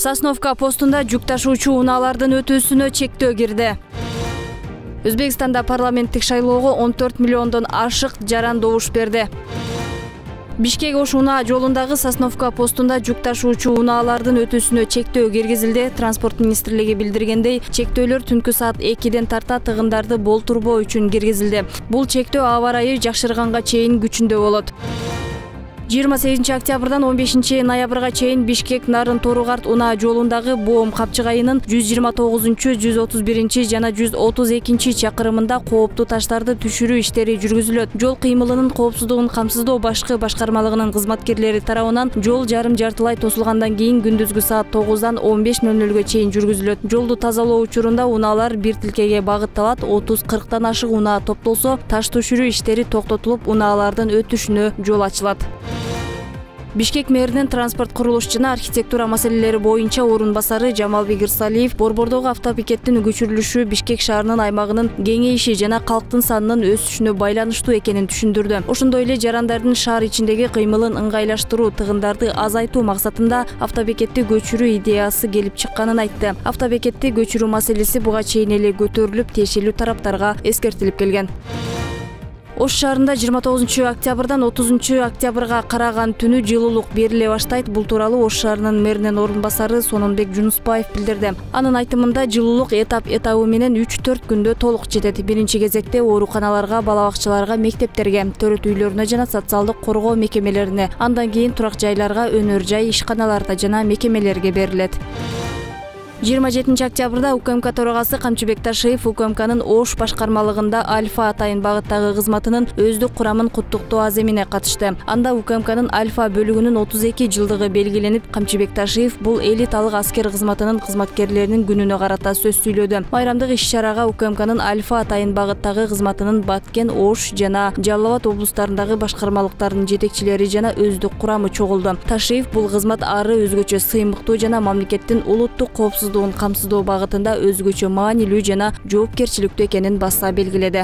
Сосновка постунда жүк ташуучу унаалардын өтүүсүнө чектөө кирди. Өзбекстанда парламенттик шайлоого 14 миллиондон ашык жаран добуш берди. Бишкек Ош унаа жолундагы Сосновка постунда жүк ташуучу унаалардын өтүүсүнө чектөө киргизилди. Транспорт министрлиги билдиргендей, чектөөлөр түнкү саат 2-ден тарта тыгындарды болтурбоо үчүн киргизилди. Бул чектөө аба ырайы жакшырганга чейин күчүндө болот. 28 октябрдан 15 ноябрга чейин Бишкек Нарын Торугарт унаа жолундагы Боом капчыгайынын 129-131 жана 132 чакырымында кооптуу таштарды түшүрүү иштери жүргүзүлөт. Жол кыймылынын коопсуздугун камсыздоо башкы башкармалыгынын кызматкерлери тарабынан жол жарым жартылай тосулгандан кийин күндүзгү саат 9-дан 15:00га чейин жүргүзүлөт. Жолду тазалоо учурунда унаалар бир тилкеге багытталат. 30-40тан ашык унаа топтолсо, таш түшүрүү иштери токтотулуп, унаалардын өтүшүнө жол ачылат. Бишкек мэринин транспорт, курулуш жана архитектура маселелери боюнча орун басары Жамалбек Ирсалиев борбордогу автобекеттин көчүрүлүшү Бишкек шаарынын аймагынын кеңейиши жана калктын санынын өсүшүнө байланыштуу экенин түшүндүрдү. Ошондой эле жарандардын шаар ичиндеги кыймылын ыңгайлаштыруу, тыгындарды азайтуу максатында автобекетти көчүрүү идеясы келип чыкканын айтты. Автобекетти көчүрүү маселеси буга чейин эле көтөрүлүп, тиешелүү тараптарга эскертилип келген. Ош шаарында 29 октябрдан 30 октябрга караган түнү жылуулук бериле баштайт. Бул тууралуу Ош шаарынын мэринин орун басары Сононбек Жунуспаев билдирди. Анын айтымында жылуулук этап-этабы менен 3-4 күндө толук жетет. Биринчи кезекте ооруканаларга, бала бакчаларга, мектептерге, төрөт үйлөрүнө жана социалдык коргоо мекемелерине, андан кийин турак жайларга, өнөр жай ишканаларда жана мекемелерге берилет. 27 октябрда УКМК төрагасы Камчыбек Ташиев УКМКнын Ош башкармалыгында Альфа атайын багыттагы кызматынын өздүк курамын куттуктоо аземине катышты. Анда УКМКнын Альфа бөлүгүнүн 32 жылдыгы белгиленип, Камчыбек Ташиев бул элиталык аскер кызматынын кызматкерлеринин күнүнө карата сөз сүйлөдү. Байрамдык иш-чарага УКМКнын Альфа атайын багыттагы кызматынын Баткен, Ош жана Жалал Абад облустарындагы башкармалыктардын жетекчилери жана өздүк курамы чогулду. Ташиев бул кызмат ары өзгөчө сыймыктуу жана мамлекеттин улуттук коопсуздугун камсыздоо багытында өзгөчө маанилүү жана жоопкерчиликтүү экенин баса белгиледи.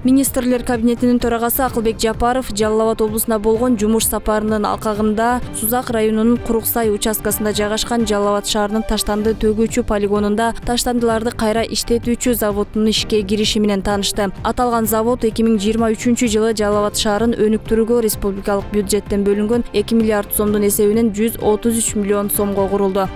Министрлер кабинетинин төрагасы Акылбек Жапаров Жалал Абад облусуна болгон жумуш сапарынын алкагында Сузак районунун Куруксай участкасында жайгашкан Жалал Абад шаарынын таштанды төгүүчү полигонунда таштандыларды кайра иштетүүчү заводунун ишке кириши менен таанышты. Аталган завод 2023 жылы Жалал Абад шаарын өнүктүрүүгө республикалык бюджеттен бөлүнгөн 2 миллиард сомдун эсебинен 133 миллион сомго курулду.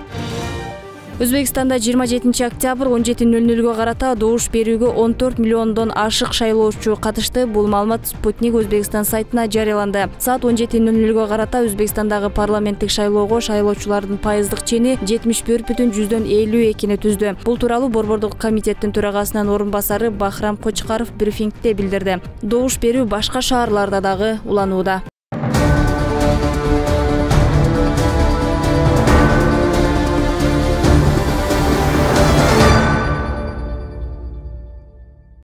Өзбекстанда 27 октябрь 17:00га карата добуш берүүгө 14 миллиондон ашык шайлоочу катышты. Бул маалымат Спутник Өзбекстан сайтына жарыяланды. Саат 17:00га карата Өзбекстандагы парламенттик шайлоого шайлоочулардын пайыздык чени 71,52-ни түздү. Бул тууралуу борбордук комитеттин төрагасынын орун басары Бахрам Кочкаров брифингде билдирди. Добуш берүү башка шаарларда дагы уланууда.